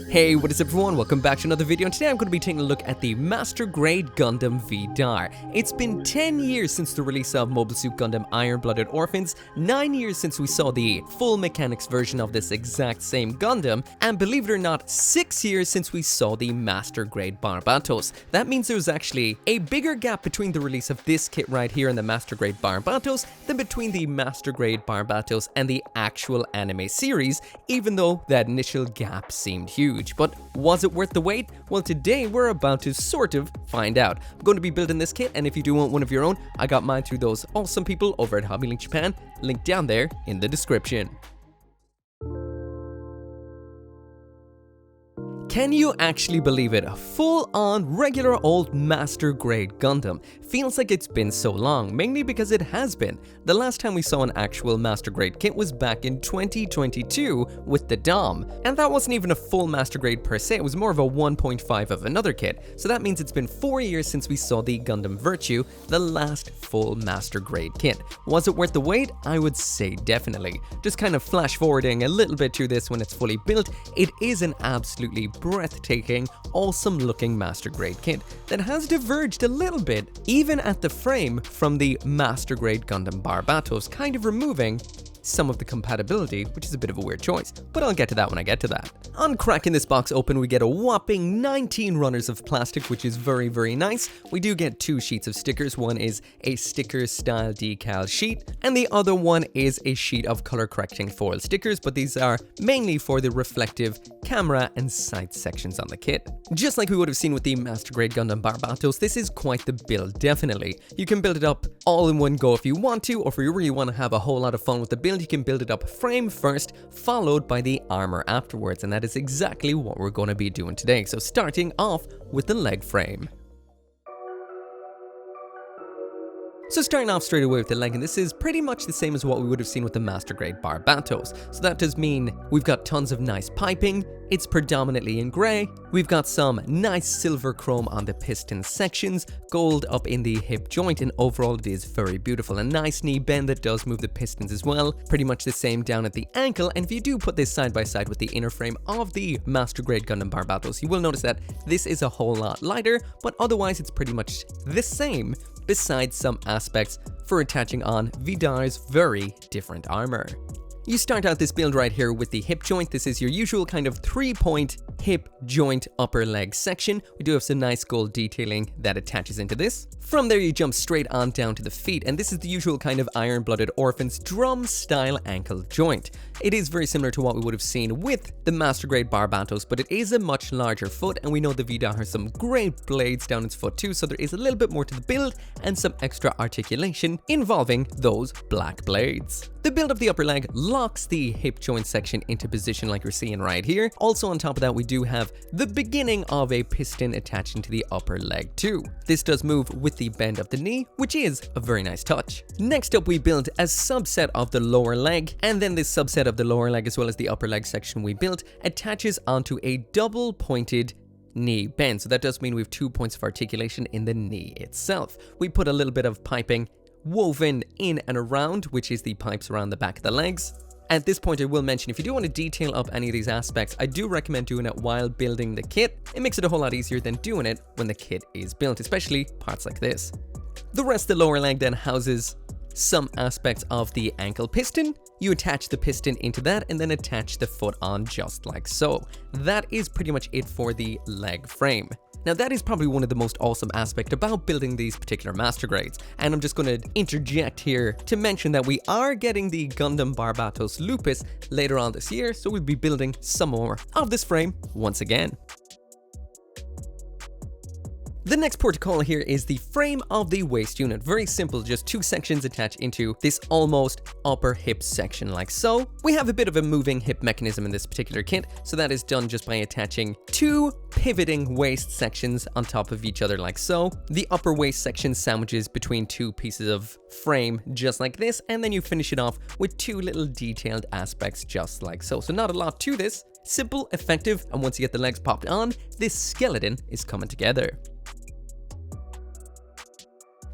Hey, what is up everyone? Welcome back to another video, and today I'm going to be taking a look at the Master Grade Gundam Vidar. It's been 10 years since the release of Mobile Suit Gundam Iron Blooded Orphans, 9 years since we saw the full mechanics version of this exact same Gundam, and believe it or not, 6 years since we saw the Master Grade Barbatos. That means there was actually a bigger gap between the release of this kit right here and the Master Grade Barbatos than between the Master Grade Barbatos and the actual anime series, even though that initial gap seemed huge. But was it worth the wait? Well, today we're about to sort of find out. I'm going to be building this kit, and if you do want one of your own, I got mine through those awesome people over at Hobby Link Japan, link down there in the description. Can you actually believe it? A full-on regular old Master Grade Gundam. Feels like it's been so long, mainly because it has been. The last time we saw an actual Master Grade kit was back in 2022 with the Dom. And that wasn't even a full Master Grade per se, it was more of a 1.5 of another kit. So that means it's been 4 years since we saw the Gundam Virtue, the last full Master Grade kit. Was it worth the wait? I would say definitely. Just kind of flash forwarding a little bit through this when it's fully built, it is an absolutely breathtaking, awesome looking Master Grade kit that has diverged a little bit, even at the frame, from the Master Grade Gundam Barbatos, kind of removing some of the compatibility, which is a bit of a weird choice, but I'll get to that when I get to that. On cracking this box open, we get a whopping 19 runners of plastic, which is very, very nice. We do get 2 sheets of stickers. One is a sticker style decal sheet, and the other one is a sheet of color correcting foil stickers, but these are mainly for the reflective camera and sight sections on the kit. Just like we would have seen with the Master Grade Gundam Barbatos, this is quite the build, definitely. You can build it up all in one go if you want to, or if you really want to have a whole lot of fun with the build, you can build it up frame first, followed by the armor afterwards, and that is exactly what we're going to be doing today. So starting off with the leg frame. So starting off straight away with the leg, and this is pretty much the same as what we would have seen with the Master Grade Barbatos. So that does mean we've got tons of nice piping, it's predominantly in grey, we've got some nice silver chrome on the piston sections, gold up in the hip joint, and overall it is very beautiful. A nice knee bend that does move the pistons as well, pretty much the same down at the ankle, and if you do put this side by side with the inner frame of the Master Grade Gundam Barbatos, you will notice that this is a whole lot lighter, but otherwise it's pretty much the same, besides some aspects for attaching on Vidar's very different armor. You start out this build right here with the hip joint. This is your usual kind of 3-point hip joint upper leg section. We do have some nice gold detailing that attaches into this. From there you jump straight on down to the feet, and this is the usual kind of Iron Blooded Orphans drum style ankle joint. It is very similar to what we would have seen with the Master Grade Barbatos, but it is a much larger foot, and we know the Vidar has some great blades down its foot too, so there is a little bit more to the build and some extra articulation involving those black blades. The build of the upper leg locks the hip joint section into position like you're seeing right here. Also on top of that, we do have the beginning of a piston attaching to the upper leg too. This does move with the bend of the knee, which is a very nice touch. Next up, we build a subset of the lower leg, and then this subset of the lower leg as well as the upper leg section we built attaches onto a double pointed knee bend. So that does mean we have 2 points of articulation in the knee itself. We put a little bit of piping woven in and around, which is the pipes around the back of the legs. At this point, I will mention, if you do want to detail up any of these aspects, I do recommend doing it while building the kit. It makes it a whole lot easier than doing it when the kit is built, especially parts like this. The rest of the lower leg then houses some aspects of the ankle piston. You attach the piston into that and then attach the foot on just like so. That is pretty much it for the leg frame. Now that is probably one of the most awesome aspects about building these particular Master Grades, and I'm just going to interject here to mention that we are getting the Gundam Barbatos Lupus later on this year, so we'll be building some more of this frame once again. The next protocol here is the frame of the waist unit. Very simple, just 2 sections attached into this almost upper hip section like so. We have a bit of a moving hip mechanism in this particular kit, so that is done just by attaching 2 pivoting waist sections on top of each other like so. The upper waist section sandwiches between 2 pieces of frame just like this, and then you finish it off with 2 little detailed aspects just like so. So not a lot to this, simple, effective, and once you get the legs popped on, this skeleton is coming together.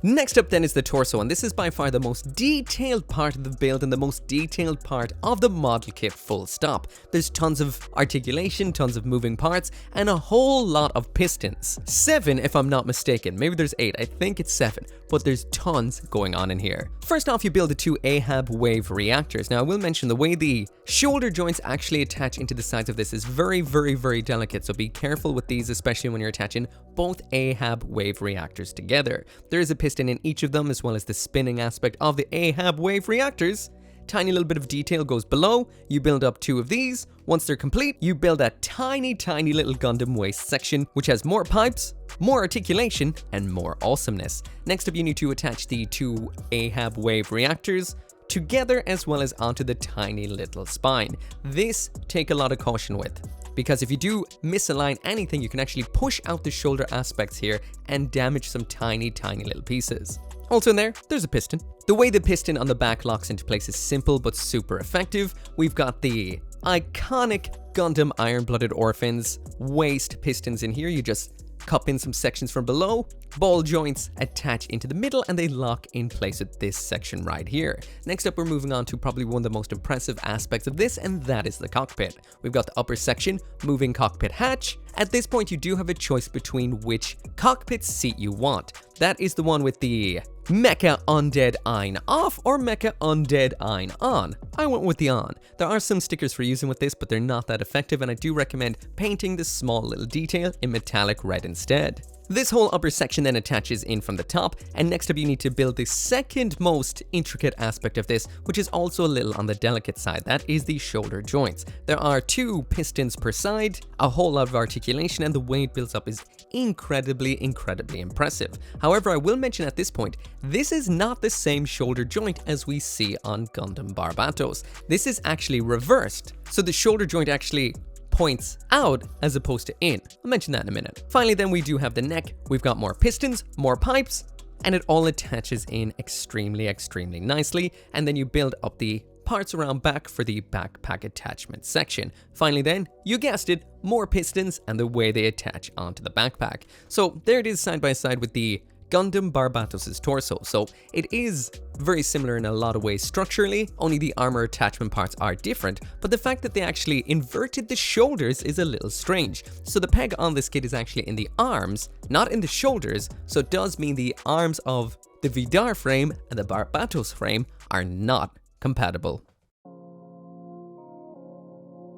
Next up then is the torso, and this is by far the most detailed part of the build and the most detailed part of the model kit, full stop. There's tons of articulation, tons of moving parts, and a whole lot of pistons. 7 if I'm not mistaken, maybe there's 8, I think it's 7, but there's tons going on in here. First off, you build the 2 Ahab wave reactors. Now I will mention the way the shoulder joints actually attach into the sides of this is very, very, very delicate, so be careful with these, especially when you're attaching both Ahab wave reactors together. There is a piston in each of them, as well as the spinning aspect of the Ahab wave reactors. Tiny little bit of detail goes below. You build up 2 of these. Once they're complete, you build a tiny, tiny little Gundam waist section, which has more pipes, more articulation, and more awesomeness. Next up, you need to attach the 2 Ahab wave reactors together, as well as onto the tiny little spine. This, take a lot of caution with, because if you do misalign anything, you can actually push out the shoulder aspects here and damage some tiny, tiny little pieces. Also in there's a piston. The way the piston on the back locks into place is simple but super effective. We've got the iconic Gundam Iron Blooded Orphans waist pistons in here. You just cup in some sections from below, ball joints attach into the middle, and they lock in place with this section right here. Next up, we're moving on to probably one of the most impressive aspects of this, and that is the cockpit. We've got the upper section, moving cockpit hatch. At this point, you do have a choice between which cockpit seat you want. That is the one with the Mecha Undead Ein off or Mecha Undead Ein on. I went with the on. There are some stickers for using with this, but they're not that effective, and I do recommend painting this small little detail in metallic red instead. This whole upper section then attaches in from the top, and next up you need to build the second most intricate aspect of this, which is also a little on the delicate side. That is the shoulder joints. There are 2 pistons per side, a whole lot of articulation, and the way it builds up is incredibly, incredibly impressive. However, I will mention at this point, this is not the same shoulder joint as we see on Gundam Barbatos. This is actually reversed, so the shoulder joint actually points out as opposed to in. I'll mention that in a minute. Finally then, we do have the neck. We've got more pistons, more pipes, and it all attaches in extremely, extremely nicely, and then you build up the parts around back for the backpack attachment section. Finally then, you guessed it, more pistons and the way they attach onto the backpack. So there it is, side by side with the Gundam Barbatos' torso. So it is very similar in a lot of ways structurally, only the armor attachment parts are different, but the fact that they actually inverted the shoulders is a little strange. So the peg on this kit is actually in the arms, not in the shoulders, so it does mean the arms of the Vidar frame and the Barbatos frame are not compatible.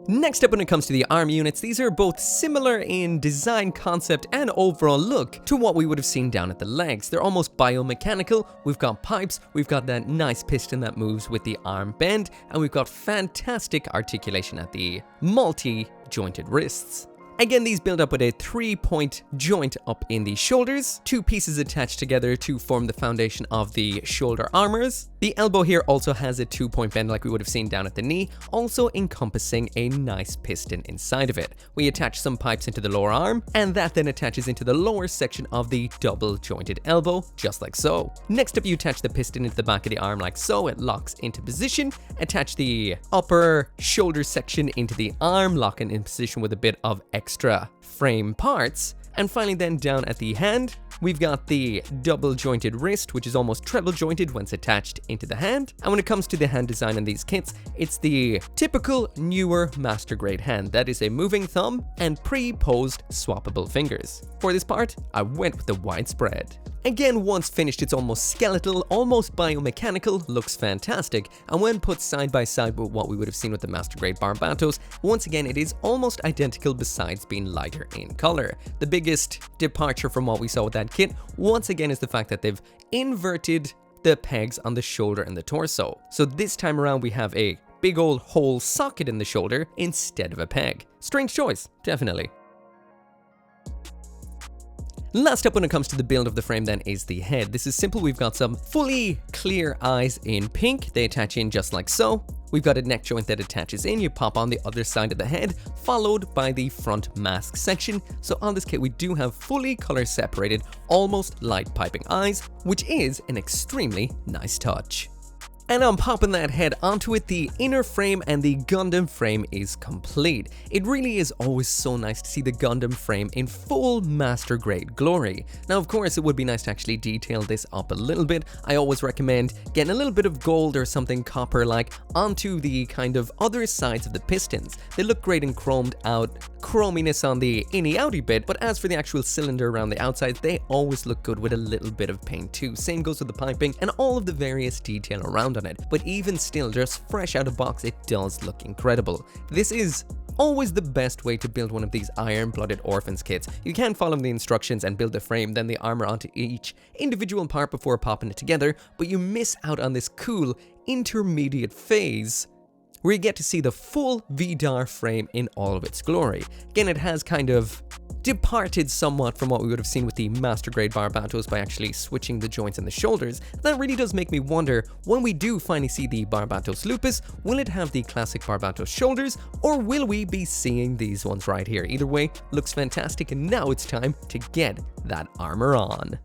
Next up, when it comes to the arm units, these are both similar in design concept and overall look to what we would have seen down at the legs. They're almost biomechanical. We've got pipes, we've got that nice piston that moves with the arm bend, and we've got fantastic articulation at the multi-jointed wrists. Again, these build up with a 3-point joint up in the shoulders, 2 pieces attached together to form the foundation of the shoulder armors. The elbow here also has a 2-point bend like we would have seen down at the knee, also encompassing a nice piston inside of it. We attach some pipes into the lower arm, and that then attaches into the lower section of the double jointed elbow, just like so. Next up, you attach the piston into the back of the arm like so. It locks into position. Attach the upper shoulder section into the arm, locking in position with a bit of extra frame parts. And finally then, down at the hand, we've got the double jointed wrist, which is almost treble jointed once attached into the hand. And when it comes to the hand design in these kits, it's the typical newer Master Grade hand. That is a moving thumb and pre-posed swappable fingers. For this part, I went with the widespread. Again, once finished, it's almost skeletal, almost biomechanical, looks fantastic, and when put side by side with what we would have seen with the Master Grade Barbatos, once again it is almost identical besides being lighter in color. The biggest departure from what we saw with that kit, once again, is the fact that they've inverted the pegs on the shoulder and the torso. So this time around we have a big old hole socket in the shoulder instead of a peg. Strange choice, definitely. Last up when it comes to the build of the frame then is the head. This is simple. We've got some fully clear eyes in pink. They attach in just like so. We've got a neck joint that attaches in. You pop on the other side of the head, followed by the front mask section. So on this kit, we do have fully color separated, almost light piping eyes, which is an extremely nice touch. And on popping that head onto it, the inner frame and the Gundam frame is complete. It really is always so nice to see the Gundam frame in full Master Grade glory. Now of course it would be nice to actually detail this up a little bit. I always recommend getting a little bit of gold or something copper-like onto the kind of other sides of the pistons. They look great in chromed out, chrominess on the inny-outy bit, but as for the actual cylinder around the outside, they always look good with a little bit of paint too. Same goes with the piping and all of the various detail around on it. But even still, just fresh out of box, it does look incredible. This is always the best way to build one of these Iron Blooded Orphans kits. You can follow the instructions and build the frame, then the armor onto each individual part before popping it together, but you miss out on this cool intermediate phase where you get to see the full Vidar frame in all of its glory. Again, it has kind of departed somewhat from what we would have seen with the Master Grade Barbatos by actually switching the joints and the shoulders. That really does make me wonder, when we do finally see the Barbatos Lupus, will it have the classic Barbatos shoulders, or will we be seeing these ones right here? Either way, looks fantastic, and now it's time to get that armor on.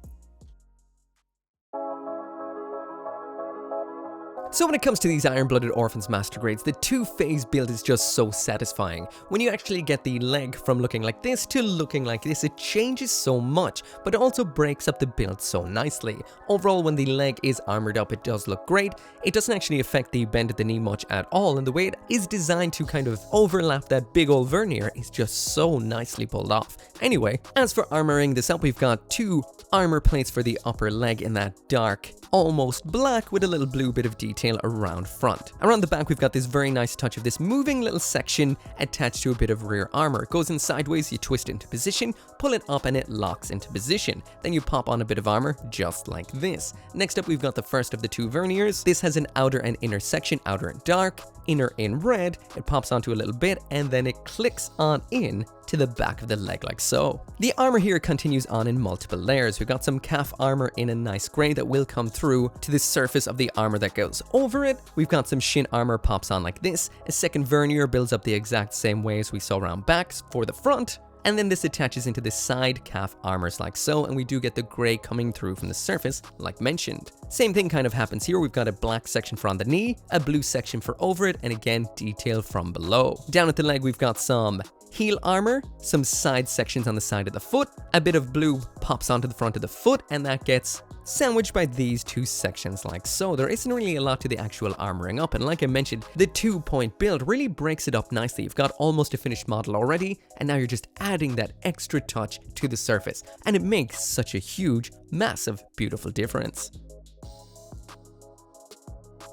So when it comes to these Iron Blooded Orphans Master Grades, the two-phase build is just so satisfying. When you actually get the leg from looking like this to looking like this, it changes so much, but it also breaks up the build so nicely. Overall, when the leg is armored up, it does look great. It doesn't actually affect the bend of the knee much at all, and the way it is designed to kind of overlap that big old vernier is just so nicely pulled off. Anyway, as for armoring this up, we've got two armor plates for the upper leg in that dark, almost black with a little blue bit of detail around front. Around the back, we've got this very nice touch of this moving little section attached to a bit of rear armor. It goes in sideways, you twist it into position, pull it up and it locks into position. Then you pop on a bit of armor just like this. Next up, we've got the first of the two verniers. This has an outer and inner section, outer in dark, inner in red. It pops onto a little bit and then it clicks on in to the back of the leg like so. The armor here continues on in multiple layers. We've got some calf armor in a nice gray that will come through to the surface of the armor that goes over it. We've got some shin armor pops on like this. A second vernier builds up the exact same way as we saw around backs for the front. And then this attaches into the side calf armors like so, and we do get the gray coming through from the surface like mentioned. Same thing kind of happens here. We've got a black section for on the knee, a blue section for over it, and again detail from below. Down at the leg, we've got some heel armor, some side sections on the side of the foot, a bit of blue pops onto the front of the foot, and that gets sandwiched by these two sections like so. There isn't really a lot to the actual armoring up, and like I mentioned, the 2-point build really breaks it up nicely. You've got almost a finished model already, and now you're just adding that extra touch to the surface, and it makes such a huge, massive, beautiful difference.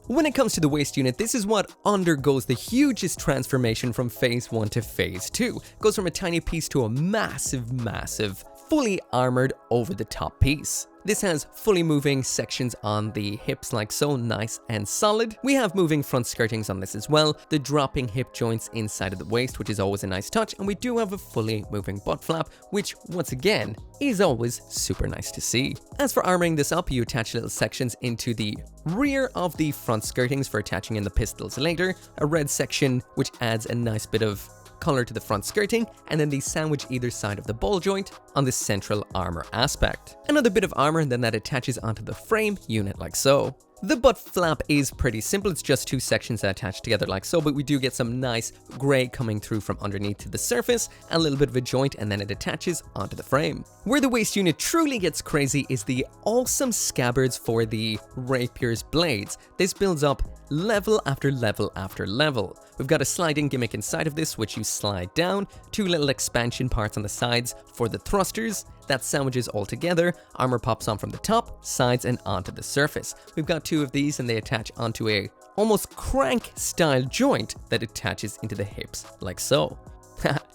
When it comes to the waist unit, this is what undergoes the hugest transformation from phase 1 to phase 2. It goes from a tiny piece to a massive, fully armored over-the-top piece. This has fully moving sections on the hips like so, nice and solid. We have moving front skirtings on this as well, the dropping hip joints inside of the waist, which is always a nice touch, and we do have a fully moving butt flap, which once again is always super nice to see. As for armoring this up, you attach little sections into the rear of the front skirtings for attaching in the pistols later, a red section which adds a nice bit of color to the front skirting, and then the sandwich either side of the ball joint on the central armor aspect. Another bit of armor, and then that attaches onto the frame unit like so. The butt flap is pretty simple. It's just two sections that attach together like so, but we do get some nice gray coming through from underneath to the surface, a little bit of a joint, and then it attaches onto the frame. Where the waist unit truly gets crazy is the awesome scabbards for the rapier's blades. This builds up level after level after level. We've got a sliding gimmick inside of this, which you slide down, two little expansion parts on the sides for the thrusters. That sandwiches all together, armor pops on from the top, sides, and onto the surface. We've got two of these, and they attach onto a almost crank style joint that attaches into the hips like so.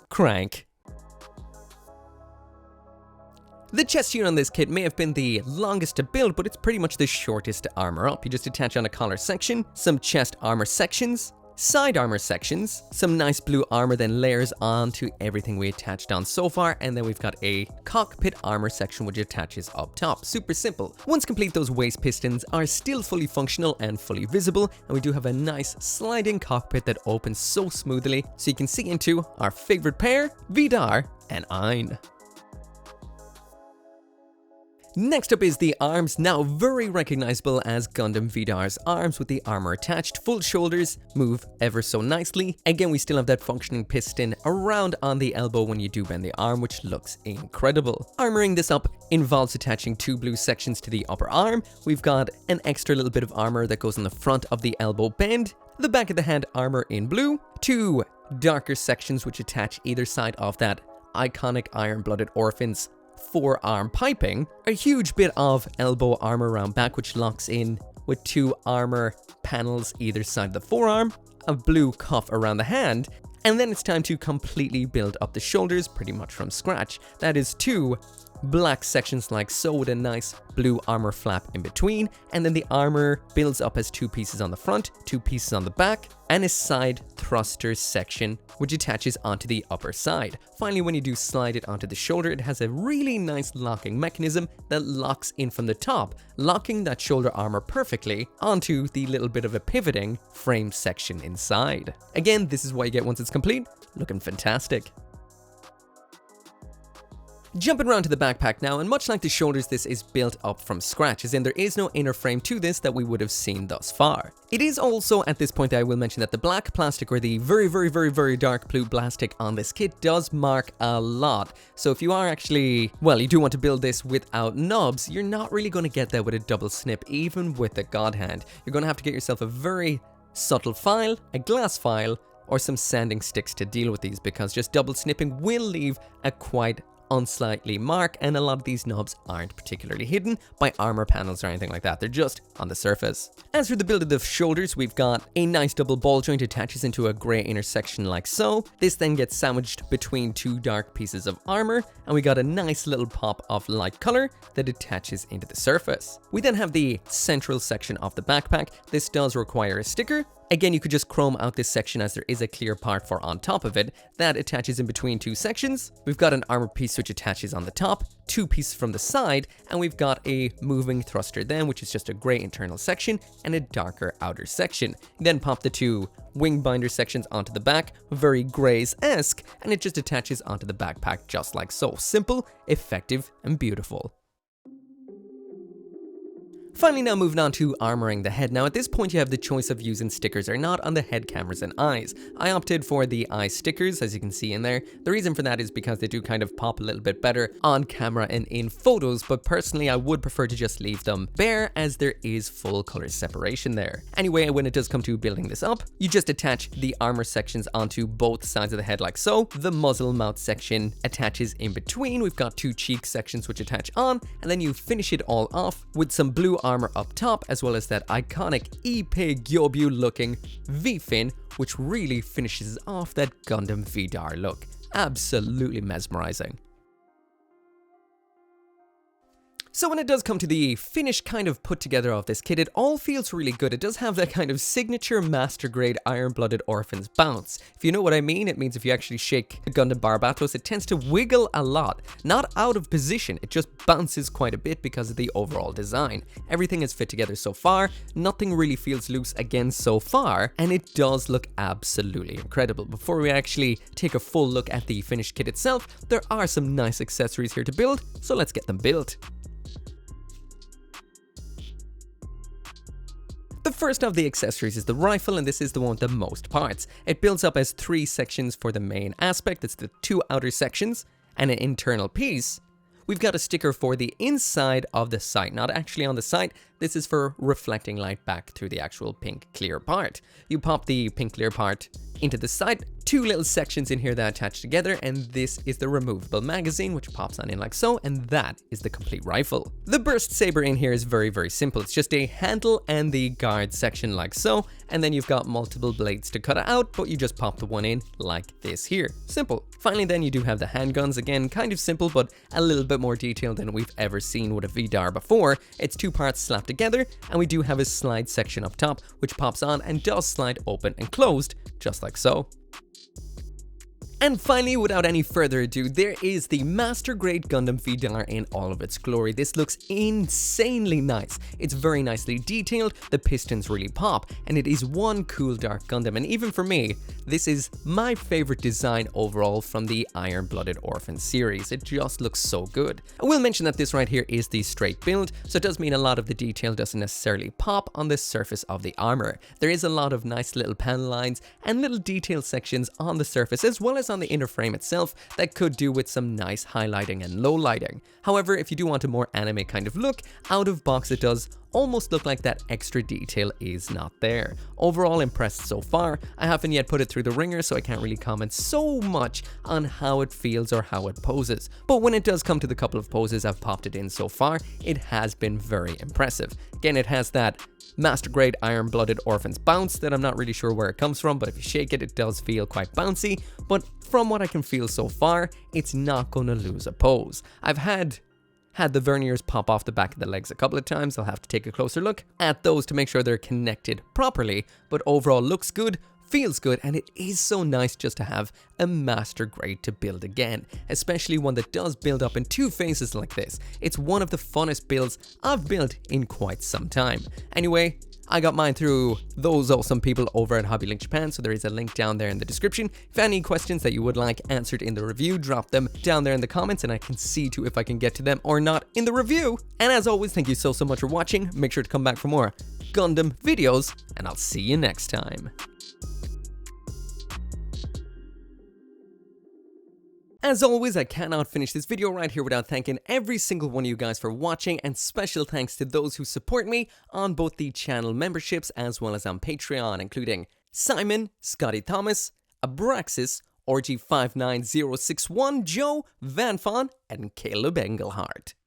Crank. The chest unit on this kit may have been the longest to build, but it's pretty much the shortest to armor up. You just attach on a collar section, some chest armor sections, side armor sections, some nice blue armor, then layers onto everything we attached on so far, and then we've got a cockpit armor section which attaches up top. Super simple. Once complete, those waist pistons are still fully functional and fully visible, and we do have a nice sliding cockpit that opens so smoothly, so you can see into our favorite pair, Vidar and Ein. Next up is the arms, now very recognizable as Gundam Vidar's arms with the armor attached, full shoulders, move ever so nicely. Again, we still have that functioning piston around on the elbow when you do bend the arm, which looks incredible. Armoring this up involves attaching 2 blue sections to the upper arm. We've got an extra little bit of armor that goes on the front of the elbow bend, the back of the hand armor in blue, 2 darker sections which attach either side of that iconic Iron Blooded Orphans forearm piping, a huge bit of elbow armor around back which locks in with 2 armor panels either side of the forearm, a blue cuff around the hand, and then it's time to completely build up the shoulders pretty much from scratch. That is 2 black sections like so with a nice blue armor flap in between, and then the armor builds up as 2 pieces on the front, 2 pieces on the back, and a side thruster section which attaches onto the upper side. Finally, when you do slide it onto the shoulder, it has a really nice locking mechanism that locks in from the top, locking that shoulder armor perfectly onto the little bit of a pivoting frame section inside. Again, this is what you get once it's complete, looking fantastic. Jumping around to the backpack now, and much like the shoulders, this is built up from scratch, as in there is no inner frame to this that we would have seen thus far. It is also at this point that I will mention that the black plastic, or the very dark blue plastic on this kit, does mark a lot. So if you are actually, well, you do want to build this without knobs, you're not really going to get that with a double snip, even with the God Hand. You're going to have to get yourself a very subtle file, a glass file, or some sanding sticks to deal with these, because just double snipping will leave a quite unsightly mark, and a lot of these knobs aren't particularly hidden by armor panels or anything like that, they're just on the surface. As for the build of the shoulders, we've got a nice double ball joint attaches into a grey intersection like so. This then gets sandwiched between 2 dark pieces of armor, and we got a nice little pop of light color that attaches into the surface. We then have the central section of the backpack. This does require a sticker. Again, you could just chrome out this section as there is a clear part for on top of it that attaches in between 2 sections. We've got an armor piece which attaches on the top, 2 pieces from the side, and we've got a moving thruster then, which is just a grey internal section and a darker outer section. Then pop the 2 wing binder sections onto the back, very Grays-esque, and it just attaches onto the backpack just like so. Simple, effective, and beautiful. Finally, now moving on to armoring the head. Now at this point you have the choice of using stickers or not on the head cameras and eyes. I opted for the eye stickers, as you can see in there. The reason for that is because they do kind of pop a little bit better on camera and in photos, but personally I would prefer to just leave them bare, as there is full color separation there. Anyway, when it does come to building this up, you just attach the armor sections onto both sides of the head like so. The muzzle mouth section attaches in between. We've got 2 cheek sections which attach on, and then you finish it all off with some blue armor up top, as well as that iconic Ipe Gyobu looking V-fin, which really finishes off that Gundam Vidar look. Absolutely mesmerizing. So when it does come to the finished kind of put together of this kit, it all feels really good. It does have that kind of signature Master Grade Iron Blooded Orphans bounce. If you know what I mean, it means if you actually shake the Gundam Barbatos, it tends to wiggle a lot. Not out of position, it just bounces quite a bit because of the overall design. Everything is fit together so far, nothing really feels loose again so far, and it does look absolutely incredible. Before we actually take a full look at the finished kit itself, there are some nice accessories here to build, so let's get them built. The first of the accessories is the rifle, and this is the one with the most parts. It builds up as 3 sections for the main aspect. It's the 2 outer sections and an internal piece. We've got a sticker for the inside of the sight, not actually on the sight. This is for reflecting light back through the actual pink clear part. You pop the pink clear part into the sight, 2 little sections in here that attach together, and this is the removable magazine which pops on in like so, and that is the complete rifle. The burst saber in here is very simple. It's just a handle and the guard section like so, and then you've got multiple blades to cut it out, but you just pop the one in like this here. Simple. Finally then you do have the handguns, again kind of simple but a little bit more detailed than we've ever seen with a Vidar before. It's 2 parts slapped together, and we do have a slide section up top which pops on and does slide open and closed just like so. And finally, without any further ado, there is the Master Grade Gundam Vidar in all of its glory. This looks insanely nice. It's very nicely detailed, the pistons really pop, and it is one cool dark Gundam. And even for me, this is my favorite design overall from the Iron Blooded Orphans series. It just looks so good. I will mention that this right here is the straight build, so it does mean a lot of the detail doesn't necessarily pop on the surface of the armor. There is a lot of nice little panel lines and little detail sections on the surface, as well as on the inner frame itself, that could do with some nice highlighting and low lighting. However, if you do want a more anime kind of look, out of box it does almost look like that extra detail is not there. Overall impressed so far. I haven't yet put it through the ringer, so I can't really comment so much on how it feels or how it poses. But when it does come to the couple of poses I've popped it in so far, it has been very impressive. Again, it has that Master Grade Iron Blooded Orphans bounce that I'm not really sure where it comes from, but if you shake it, it does feel quite bouncy. But from what I can feel so far, it's not gonna lose a pose. I've had the verniers pop off the back of the legs a couple of times. I'll have to take a closer look at those to make sure they're connected properly, but overall looks good, feels good, and it is so nice just to have a Master Grade to build again, especially one that does build up in two phases like this. It's one of the funnest builds I've built in quite some time. Anyway, I got mine through those awesome people over at Hobbylink Japan, so there is a link down there in the description. If any questions that you would like answered in the review, drop them down there in the comments and I can see to if I can get to them or not in the review. And as always, thank you so much for watching. Make sure to come back for more Gundam videos, and I'll see you next time. As always, I cannot finish this video right here without thanking every single one of you guys for watching, and special thanks to those who support me on both the channel memberships as well as on Patreon, including Simon, Scotty Thomas, Abraxas, Orgy59061, Joe, Vanfon, and Caleb Engelhardt.